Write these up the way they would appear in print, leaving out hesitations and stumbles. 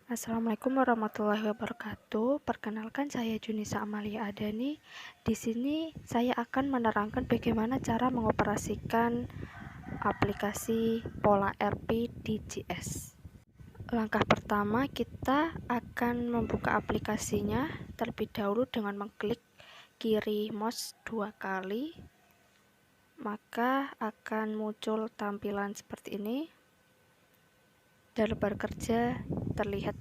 Assalamualaikum warahmatullahi wabarakatuh. Perkenalkan, saya Junisa Amalia Adani. Di sini saya akan menerangkan bagaimana cara mengoperasikan aplikasi Pola RP di GS. Langkah pertama, kita akan membuka aplikasinya terlebih dahulu dengan mengklik kiri mouse 2 kali. Maka akan muncul tampilan seperti ini. Lembar kerja terlihat.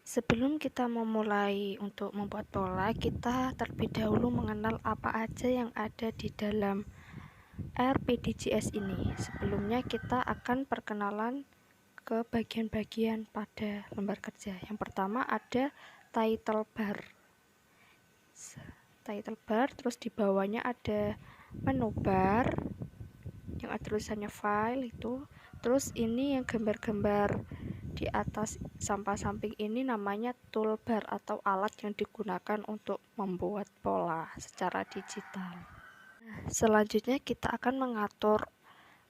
Sebelum kita memulai untuk membuat pola, kita terlebih dahulu mengenal apa aja yang ada di dalam RPDGS ini. Sebelumnya kita akan perkenalan ke bagian-bagian pada lembar kerja. Yang pertama ada title bar. Terus di bawahnya ada menu bar yang ada tulisannya file itu. Terus ini yang gambar-gambar di atas sampah samping ini namanya toolbar atau alat yang digunakan untuk membuat pola secara digital. Selanjutnya kita akan mengatur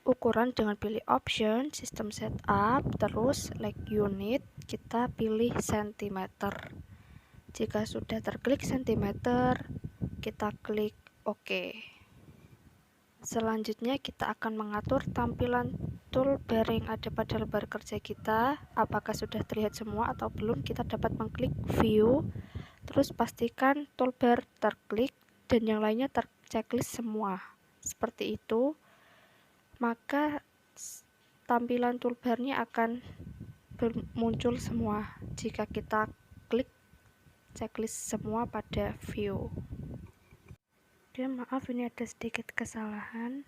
ukuran dengan pilih option, sistem setup, terus like unit, kita pilih cm. Jika sudah terklik cm, kita klik OK. Selanjutnya kita akan mengatur tampilan toolbar yang ada pada lembar kerja kita. Apakah sudah terlihat semua atau belum? Kita dapat mengklik view, terus pastikan toolbar terklik dan yang lainnya terchecklist semua. Seperti itu, maka tampilan toolbarnya akan muncul semua jika kita klik checklist semua pada view. Maaf, ini ada sedikit kesalahan.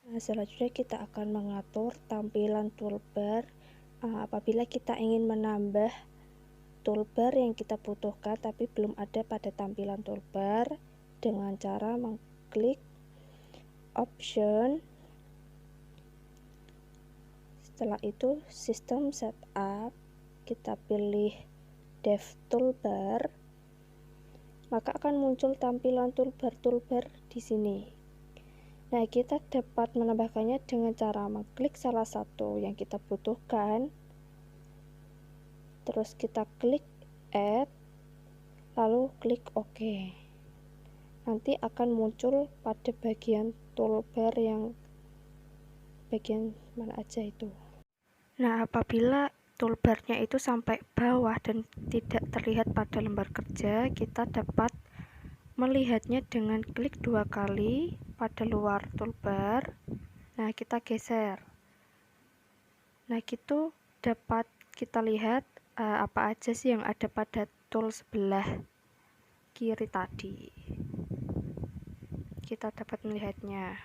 Selanjutnya kita akan mengatur tampilan toolbar. Apabila kita ingin menambah toolbar yang kita butuhkan tapi belum ada pada tampilan toolbar, dengan cara mengklik option, setelah itu sistem setup, kita pilih dev toolbar, maka akan muncul tampilan toolbar di sini. Nah, kita dapat menambahkannya dengan cara mengklik salah satu yang kita butuhkan, terus kita klik add, lalu klik OK. Nanti akan muncul pada bagian toolbar yang bagian mana aja itu. Nah, apabila toolbarnya itu sampai bawah dan tidak terlihat pada lembar kerja, kita dapat melihatnya dengan klik 2 kali pada luar toolbar. Nah, kita geser. Nah, gitu dapat kita lihat apa aja sih yang ada pada tool sebelah kiri tadi. Kita dapat melihatnya.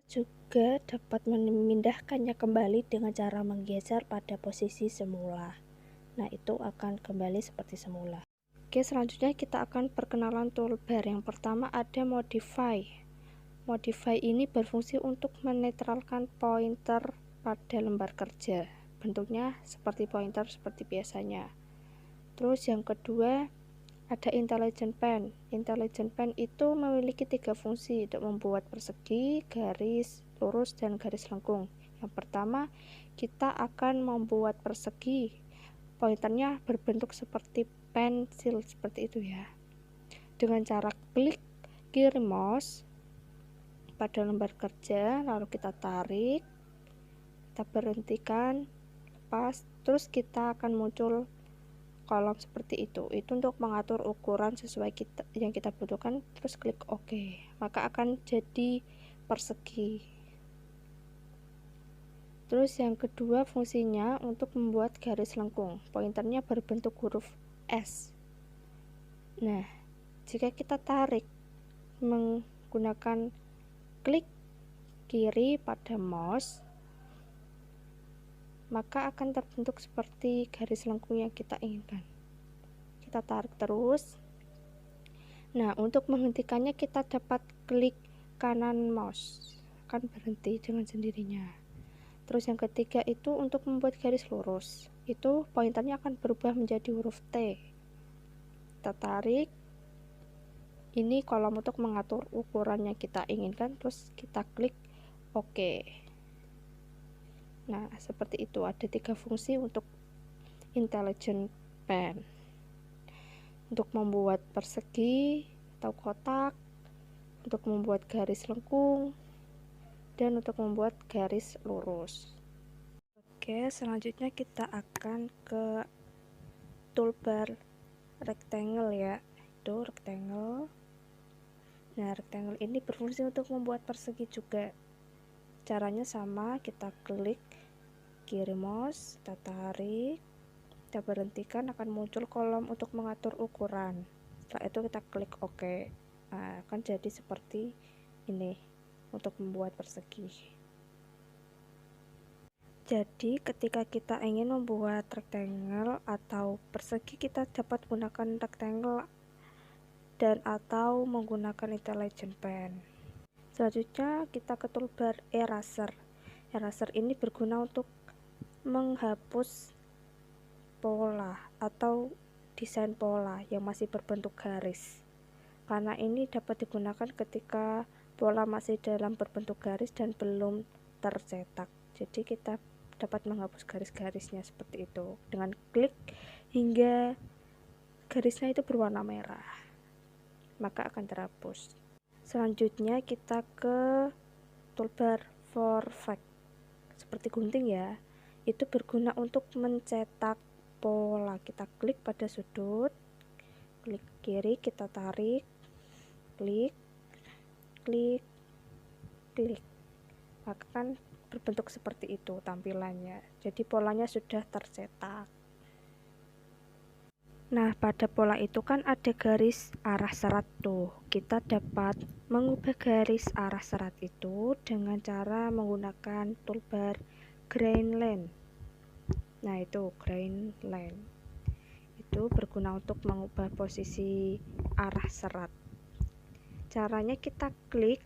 Juga dapat memindahkannya kembali dengan cara menggeser pada posisi semula. Nah, itu akan kembali seperti semula. Oke, selanjutnya kita akan perkenalan toolbar. Yang pertama ada modify. Modify ini berfungsi untuk menetralkan pointer pada lembar kerja. Bentuknya seperti pointer seperti biasanya. Terus yang kedua ada intelligent pen. Intelligent pen itu memiliki 3 fungsi untuk membuat persegi, garis lurus, dan garis lengkung. Yang pertama, kita akan membuat persegi. Pointernya berbentuk seperti pensil, seperti itu ya. Dengan cara klik kiri mouse pada lembar kerja, lalu kita tarik, kita berhentikan, lepas, terus kita akan muncul kolom seperti itu. Itu untuk mengatur ukuran sesuai yang kita butuhkan, terus klik OK. Maka akan jadi persegi. Terus yang kedua fungsinya untuk membuat garis lengkung. Pointernya berbentuk huruf S. Nah, jika kita tarik menggunakan klik kiri pada mouse, maka akan terbentuk seperti garis lengkung yang kita inginkan. Kita tarik terus. Nah, untuk menghentikannya kita dapat klik kanan mouse, akan berhenti dengan sendirinya. Terus yang ketiga itu untuk membuat garis lurus. Itu pointernya akan berubah menjadi huruf T. Kita tarik. Ini kolom untuk mengatur ukuran yang kita inginkan, terus kita klik OK. Nah, seperti itu. Ada 3 fungsi untuk intelligent pen. Untuk membuat persegi atau kotak, untuk membuat garis lengkung, dan untuk membuat garis lurus. Oke, selanjutnya kita akan ke toolbar rectangle ya. Itu rectangle. Nah, rectangle ini berfungsi untuk membuat persegi juga. Caranya sama, kita klik kiri mouse, kita tarik, kita berhentikan, akan muncul kolom untuk mengatur ukuran. Setelah itu kita klik OK. Nah, akan jadi seperti ini untuk membuat persegi. Jadi ketika kita ingin membuat rectangle atau persegi, kita dapat menggunakan rectangle dan atau menggunakan intelligent pen. Selanjutnya kita ke toolbar eraser. Eraser ini berguna untuk menghapus pola atau desain pola yang masih berbentuk garis. Karena ini dapat digunakan ketika pola masih dalam berbentuk garis dan belum tercetak. Jadi kita dapat menghapus garis-garisnya seperti itu dengan klik hingga garisnya itu berwarna merah, maka akan terhapus. Selanjutnya kita ke toolbar Perfect, seperti gunting ya. Itu berguna untuk mencetak pola. Kita klik pada sudut, klik kiri, kita tarik, klik, klik, klik, maka kan berbentuk seperti itu tampilannya. Jadi polanya sudah tercetak. Nah, pada pola itu kan ada garis arah serat tuh. Kita dapat mengubah garis arah serat itu dengan cara menggunakan toolbar Grain Line. Nah, itu Grain Line. Itu berguna untuk mengubah posisi arah serat. Caranya kita klik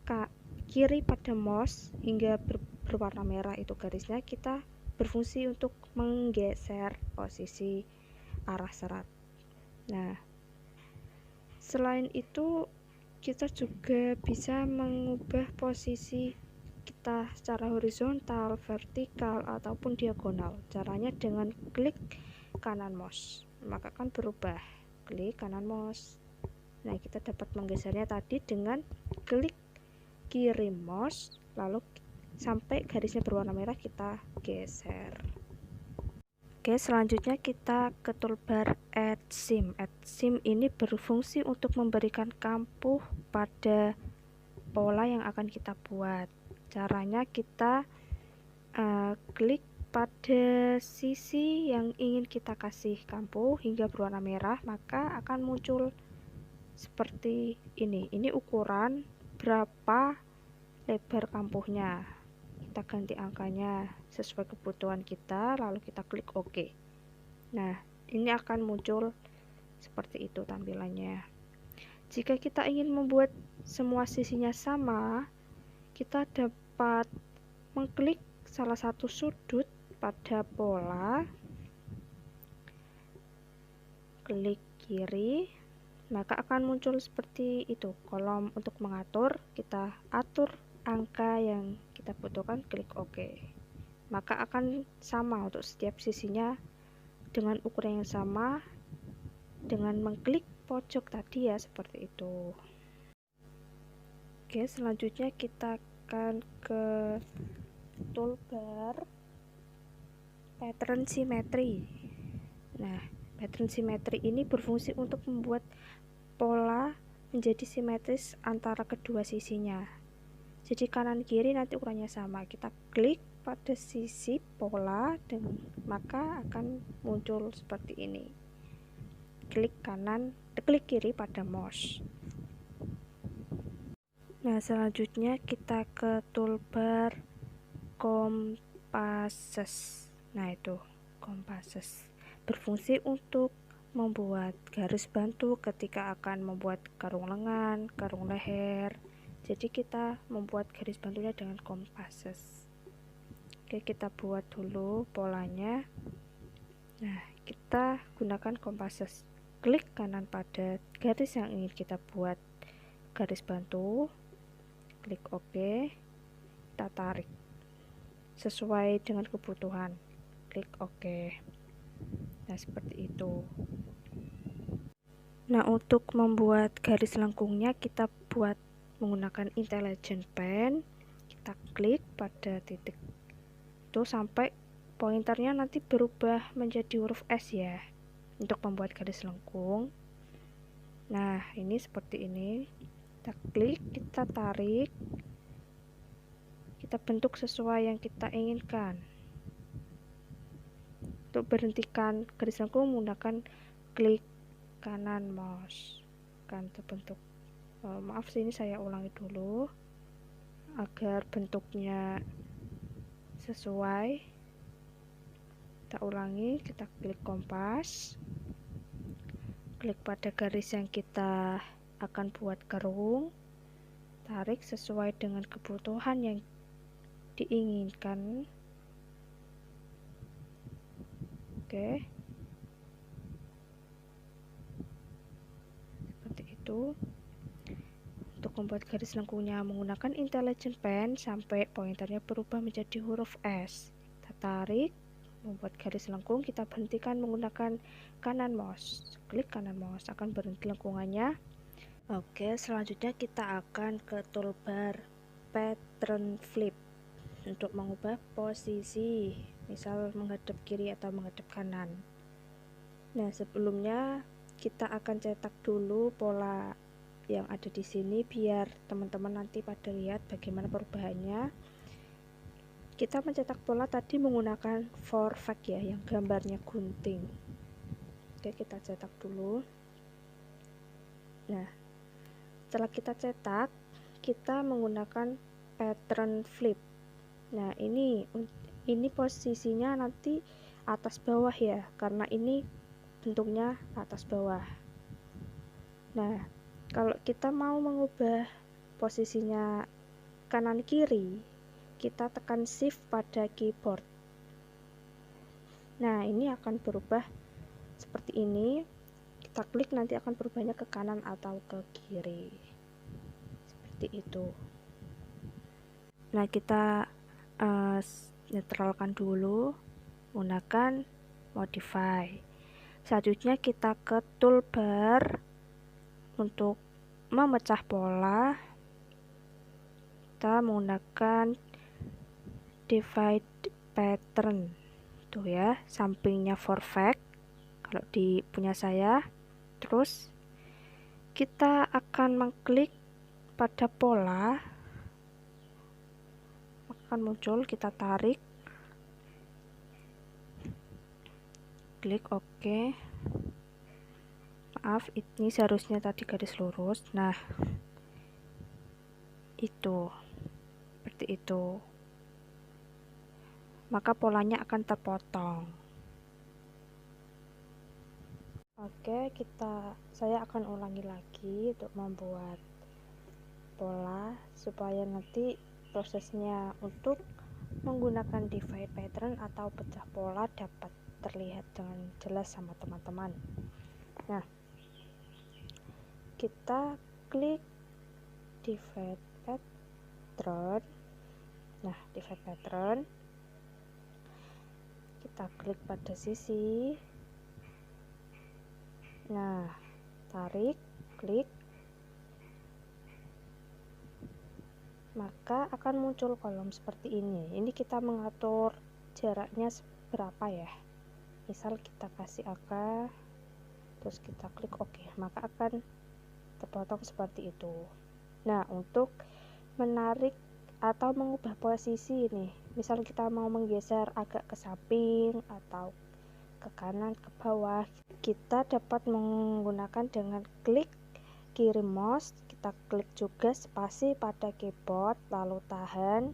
kiri pada mouse hingga berwarna merah itu garisnya, kita berfungsi untuk menggeser posisi arah serat. Nah, selain itu kita juga bisa mengubah posisi kita secara horizontal, vertikal, ataupun diagonal. Caranya dengan klik kanan mouse, maka akan berubah. Klik kanan mouse. Nah, kita dapat menggesernya tadi dengan klik kiri mouse, lalu sampai garisnya berwarna merah kita geser. Oke, selanjutnya kita ke toolbar Add Seam. Add Seam ini berfungsi untuk memberikan kampuh pada pola yang akan kita buat. Caranya kita klik pada sisi yang ingin kita kasih kampuh hingga berwarna merah, maka akan muncul seperti ini. Ini ukuran berapa lebar kampuhnya. Kita ganti angkanya sesuai kebutuhan kita, lalu kita klik OK. Nah, ini akan muncul seperti itu tampilannya. Jika kita ingin membuat semua sisinya sama, kita dapat mengklik salah satu sudut pada pola, klik kiri, maka akan muncul seperti itu kolom untuk mengatur. Kita atur angka yang kita butuhkan, klik OK, maka akan sama untuk setiap sisinya dengan ukuran yang sama dengan mengklik pojok tadi ya, seperti itu. Oke, selanjutnya kita akan ke toolbar pattern simetri. Nah, pattern simetri ini berfungsi untuk membuat pola menjadi simetris antara kedua sisinya. Jadi kanan kiri nanti ukurannya sama. Kita klik pada sisi pola dan maka akan muncul seperti ini. Klik kiri pada mouse. Nah, selanjutnya kita ke toolbar Compasses. Nah, itu Compasses berfungsi untuk membuat garis bantu ketika akan membuat karung lengan, karung leher. Jadi kita membuat garis bantunya dengan Compasses. Oke, kita buat dulu polanya. Nah, kita gunakan Compasses. Klik kanan pada garis yang ingin kita buat garis bantu, klik OK, kita tarik sesuai dengan kebutuhan. Klik OK. Nah, seperti itu. Nah, untuk membuat garis lengkungnya kita buat menggunakan intelligent pen. Kita klik pada titik itu sampai pointernya nanti berubah menjadi huruf S ya, untuk membuat garis lengkung. Nah, ini seperti ini. Kita klik, kita tarik, kita bentuk sesuai yang kita inginkan. Untuk berhentikan garis lengkung menggunakan klik kanan mouse, akan terbentuk. Maaf, sini saya ulangi dulu agar bentuknya sesuai. Kita ulangi, kita klik kompas, klik pada garis yang kita akan buat kerung, tarik sesuai dengan kebutuhan yang diinginkan. Oke, seperti itu. Untuk membuat garis lengkungnya menggunakan intelligent pen sampai pointernya berubah menjadi huruf S. Kita tarik, membuat garis lengkung, kita berhentikan menggunakan kanan mouse. Klik kanan mouse, akan berhenti lengkungannya. Oke, selanjutnya kita akan ke toolbar pattern flip untuk mengubah posisi, misal menghadap kiri atau menghadap kanan. Nah, sebelumnya kita akan cetak dulu pola yang ada di sini biar teman-teman nanti pada lihat bagaimana perubahannya. Kita mencetak pola tadi menggunakan Vorfact ya, yang gambarnya gunting. Oke, kita cetak dulu. Nah, setelah kita cetak, kita menggunakan pattern flip. Nah, ini posisinya nanti atas bawah ya, karena ini bentuknya atas bawah. Nah, kalau kita mau mengubah posisinya kanan kiri, kita tekan shift pada keyboard. Nah, ini akan berubah seperti ini. Kita klik, nanti akan berubahnya ke kanan atau ke kiri, seperti itu. Nah, kita netralkan dulu menggunakan modify. Selanjutnya kita ke toolbar untuk memecah pola. Kita menggunakan divide pattern, tuh ya, sampingnya Vorfact kalau di punya saya. Terus kita akan mengklik pada pola, akan muncul, kita tarik, klik OK. Maaf, ini seharusnya tadi garis lurus. Nah, itu seperti itu, maka polanya akan terpotong. Oke, saya akan ulangi lagi untuk membuat pola supaya nanti prosesnya untuk menggunakan divide pattern atau pecah pola dapat terlihat dengan jelas sama teman-teman. Nah, kita klik divide pattern. Nah, divide pattern, kita klik pada sisi. Nah, tarik, klik, maka akan muncul kolom seperti ini. Ini kita mengatur jaraknya berapa ya. Misal kita kasih angka, terus kita klik OK, maka akan terpotong seperti itu. Nah, untuk menarik atau mengubah posisi ini, misal kita mau menggeser agak ke samping atau ke kanan, ke bawah, kita dapat menggunakan dengan klik kiri mouse, kita klik juga spasi pada keyboard, lalu tahan.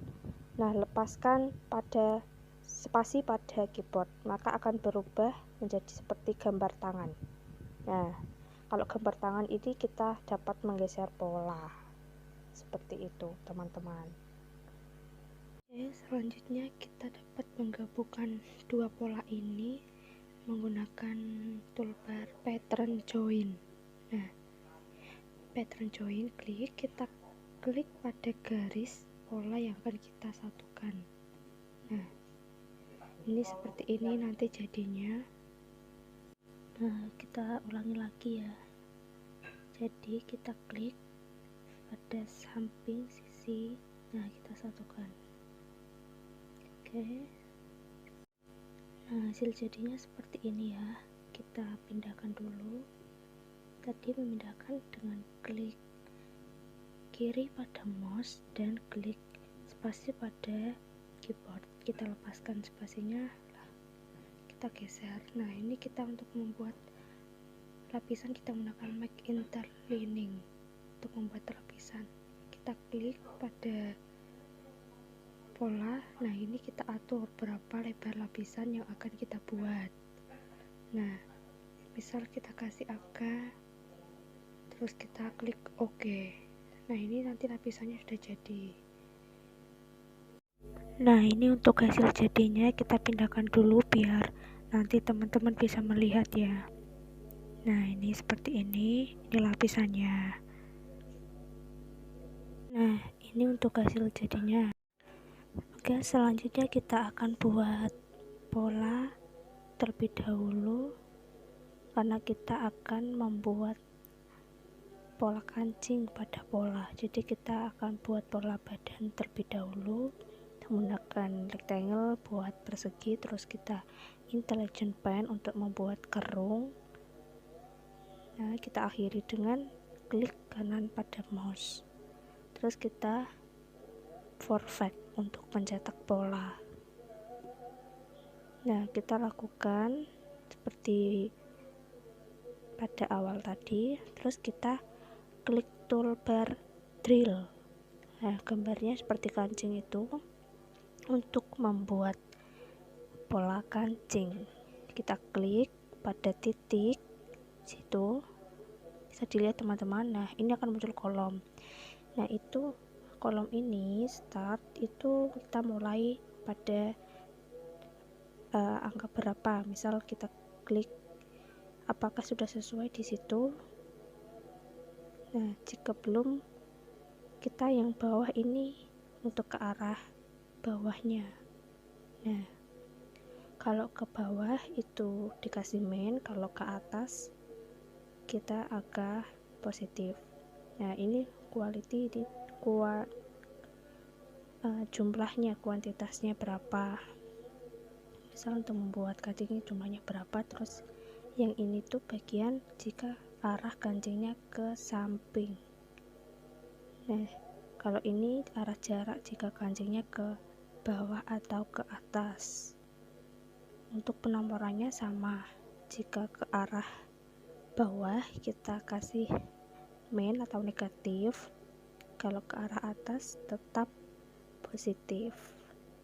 Nah, lepaskan pada spasi pada keyboard, maka akan berubah menjadi seperti gambar tangan. Nah, kalau gambar tangan ini kita dapat menggeser pola seperti itu, teman-teman. Oke, selanjutnya kita dapat menggabungkan dua pola ini menggunakan toolbar pattern join. Nah, pattern join, kita klik pada garis pola yang akan kita satukan. Nah, ini seperti ini nanti jadinya. Nah, kita ulangi lagi ya. Jadi kita klik pada samping sisi, nah kita satukan. Oke. Nah, hasil jadinya seperti ini ya. Kita pindahkan dulu. Tadi memindahkan dengan klik kiri pada mouse dan klik spasi pada keyboard. Kita lepaskan spasinya, kita geser. Nah, ini kita untuk membuat lapisan kita menggunakan make interlining untuk membuat lapisan. Kita klik pada pola. Nah, ini kita atur berapa lebar lapisan yang akan kita buat. Nah, misal kita kasih angka, terus kita klik OK. Nah, ini nanti lapisannya sudah jadi. Nah, ini untuk hasil jadinya kita pindahkan dulu biar nanti teman-teman bisa melihat ya. Nah, ini seperti ini lapisannya. Nah, ini untuk hasil jadinya. Oke, selanjutnya kita akan buat pola terlebih dahulu, karena kita akan membuat pola kancing pada pola. Jadi kita akan buat pola badan terlebih dahulu menggunakan rectangle buat persegi, terus kita intelligent pen untuk membuat kerung. Nah, kita akhiri dengan klik kanan pada mouse, terus kita perfect untuk mencetak pola. Nah, kita lakukan seperti pada awal tadi, terus kita klik toolbar drill. Nah, gambarnya seperti kancing itu untuk membuat pola kancing. Kita klik pada titik situ, bisa dilihat teman-teman. Nah, ini akan muncul kolom. Nah, itu kolom ini start itu kita mulai pada angka berapa. Misal kita klik apakah sudah sesuai di situ. Nah, jika belum, kita yang bawah ini untuk ke arah bawahnya. Nah, kalau ke bawah itu dikasih min, kalau ke atas kita agak positif. Nah, ini quality di jumlahnya, kuantitasnya berapa. Misal untuk membuat kancing jumlahnya berapa, terus yang ini tuh bagian jika arah kancingnya ke samping. Nah, kalau ini arah jarak jika kancingnya ke bawah atau ke atas. Untuk penomorannya sama, jika ke arah bawah kita kasih min atau negatif, kalau ke arah atas tetap positif,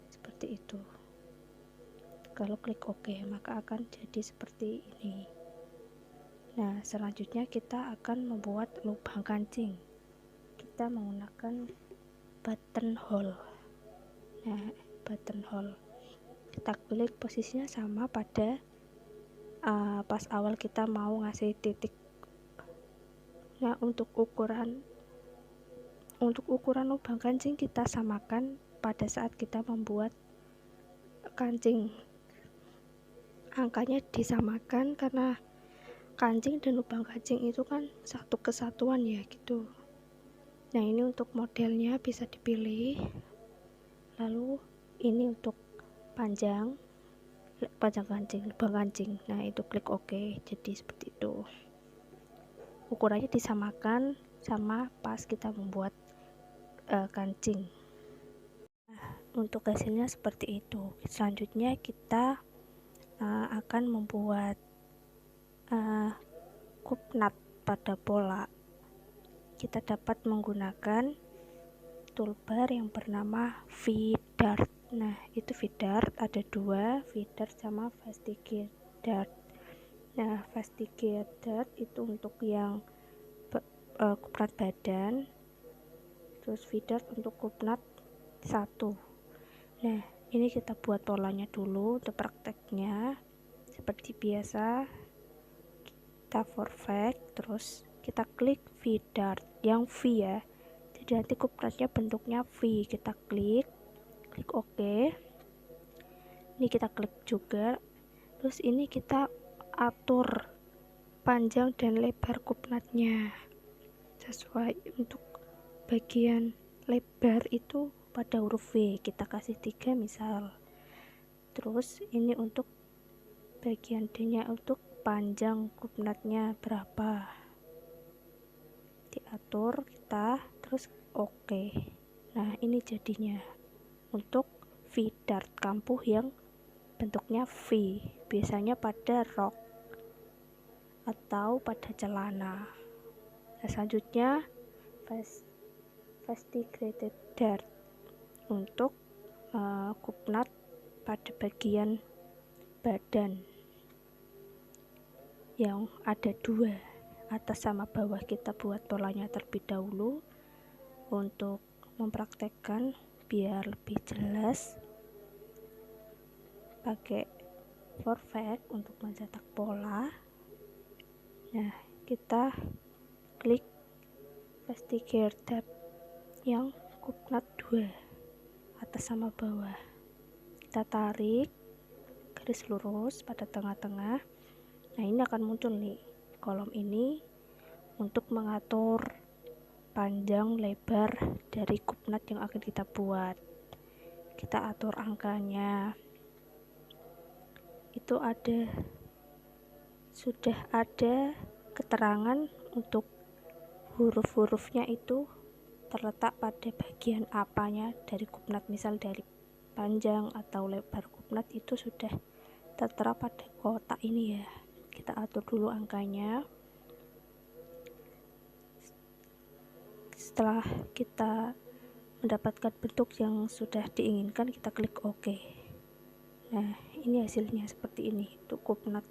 seperti itu. Kalau klik OK maka akan jadi seperti ini. Nah, selanjutnya kita akan membuat lubang kancing. Kita menggunakan buttonhole. Nah, buttonhole kita klik, posisinya sama pada pas awal kita mau ngasih titik. Nah, untuk ukuran lubang kancing kita samakan pada saat kita membuat kancing. Angkanya disamakan karena kancing dan lubang kancing itu kan satu kesatuan ya gitu. Nah, ini untuk modelnya bisa dipilih. Lalu ini untuk panjang kancing, lubang kancing. Nah, itu klik OK. Jadi seperti itu. Ukurannya disamakan sama pas kita membuat kancing. Nah, untuk hasilnya seperti itu. Selanjutnya kita akan membuat kupnat pada pola. Kita dapat menggunakan toolbar yang bernama V-Dart. Nah, itu V-Dart ada dua, V-Dart sama Vestige Dart. Nah, Vestige Dart itu untuk yang kupnat badan, terus V-Dart untuk kupnat satu. Nah, ini kita buat polanya dulu untuk prakteknya. Seperti biasa, kita perfect, terus kita klik V-Dart yang V ya, jadi nanti kupnatnya bentuknya V. Kita klik OK. Ini kita klik juga. Terus ini kita atur panjang dan lebar kupnatnya sesuai. Untuk bagian lebar itu pada huruf V kita kasih 3 misal. Terus ini untuk bagian D nya, untuk panjang kupnatnya berapa diatur kita, terus oke. Nah ini jadinya untuk V dart kampuh yang bentuknya V, biasanya pada rok atau pada celana. Nah selanjutnya fastigraded dart untuk kupnat pada bagian badan yang ada 2, atas sama bawah. Kita buat polanya terlebih dahulu untuk mempraktekkan biar lebih jelas. Pakai Forfact untuk mencetak pola. Nah kita klik fastigraded yang kupnat 2 atas sama bawah, kita tarik garis lurus pada tengah-tengah. Nah ini akan muncul nih kolom ini untuk mengatur panjang lebar dari kupnat yang akan kita buat. Kita atur angkanya, itu sudah ada keterangan untuk huruf-hurufnya itu terletak pada bagian apanya dari kupnat, misal dari panjang atau lebar kupnat itu sudah tertera pada kotak ini ya. Kita atur dulu angkanya. Setelah kita mendapatkan bentuk yang sudah diinginkan, kita klik OK. Nah ini hasilnya seperti ini untuk kupnat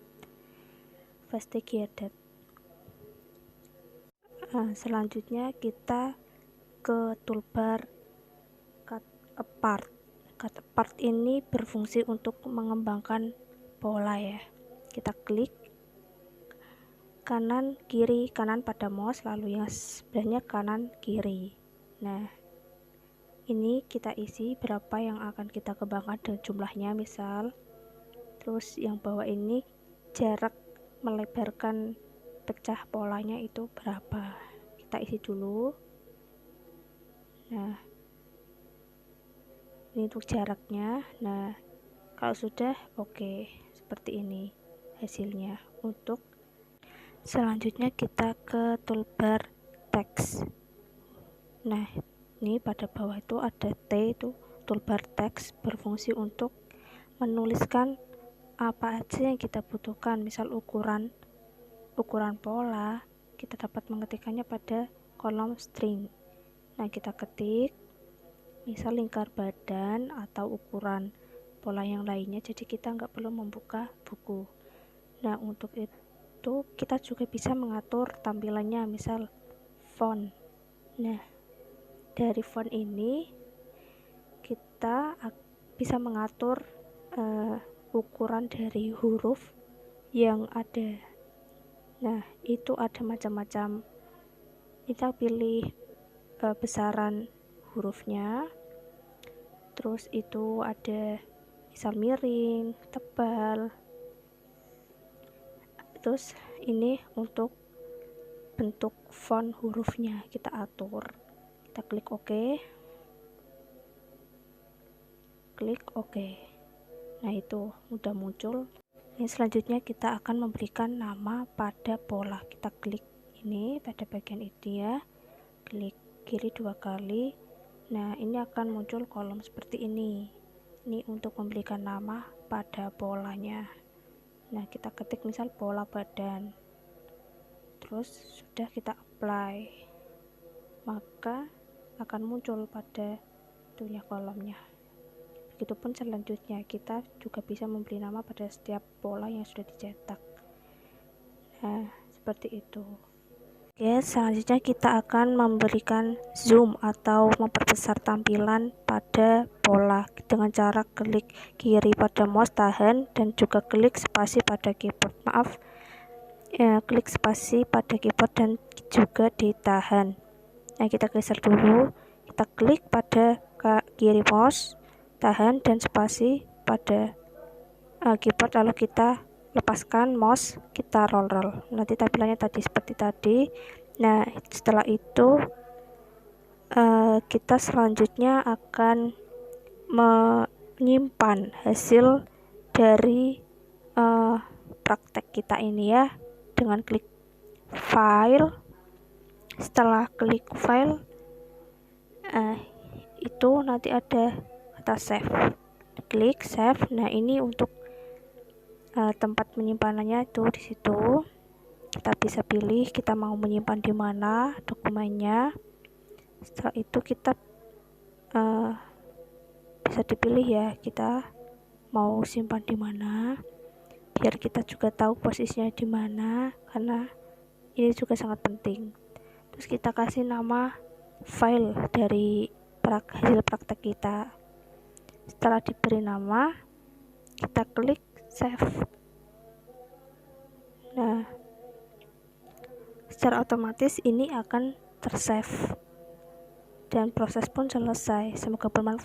fastigraded. Selanjutnya kita ke toolbar cut apart. Cut apart ini berfungsi untuk mengembangkan pola ya. Kita klik kanan kiri kanan pada mouse, lalu yang sebelahnya kanan kiri. Nah ini kita isi berapa yang akan kita kembangkan dan jumlahnya misal. Terus yang bawah ini jarak melebarkan pecah polanya itu berapa, kita isi dulu. Nah ini untuk jaraknya. Nah kalau sudah oke, seperti ini hasilnya. Untuk selanjutnya kita ke toolbar teks. Nah ini pada bawah itu ada T, itu toolbar teks, berfungsi untuk menuliskan apa aja yang kita butuhkan, misal ukuran pola, kita dapat mengetikkannya pada kolom string. Nah kita ketik misal lingkar badan atau ukuran pola yang lainnya, jadi kita nggak perlu membuka buku. Nah untuk itu kita juga bisa mengatur tampilannya, misal font. Nah dari font ini kita bisa mengatur ukuran dari huruf yang ada. Nah itu ada macam-macam, kita pilih besaran hurufnya, terus itu ada misal miring, tebal. Terus ini untuk bentuk font hurufnya kita atur. Kita klik OK, klik OK. Nah itu udah muncul. Ini selanjutnya kita akan memberikan nama pada pola. Kita klik ini pada bagian itu ya, klik kiri 2 kali. Nah ini akan muncul kolom seperti ini. Ini untuk memberikan nama pada polanya. Nah kita ketik misal pola badan, terus sudah kita apply, maka akan muncul pada itunya kolomnya. Begitupun selanjutnya, kita juga bisa memberi nama pada setiap pola yang sudah dicetak. Nah seperti itu. Oke, selanjutnya kita akan memberikan zoom atau memperbesar tampilan pada pola dengan cara klik kiri pada mouse, tahan, dan juga klik spasi pada keyboard. Klik spasi pada keyboard dan juga ditahan. Nah kita geser dulu, kita klik pada kiri mouse, tahan, dan spasi pada keyboard, lalu kita lepaskan mouse, kita roll. Nanti tampilannya tadi seperti tadi. Nah, setelah itu kita selanjutnya akan menyimpan hasil dari praktek kita ini ya, dengan klik file. Setelah klik file, itu nanti ada kata save, klik save. Nah, ini untuk tempat menyimpanannya itu di situ. Kita bisa pilih kita mau menyimpan di mana dokumennya. Setelah itu kita bisa dipilih ya, kita mau simpan di mana, biar kita juga tahu posisinya di mana, karena ini juga sangat penting. Terus kita kasih nama file dari hasil praktek kita. Setelah diberi nama, kita klik save. Nah, secara otomatis ini akan tersave dan proses pun selesai. Semoga bermanfaat.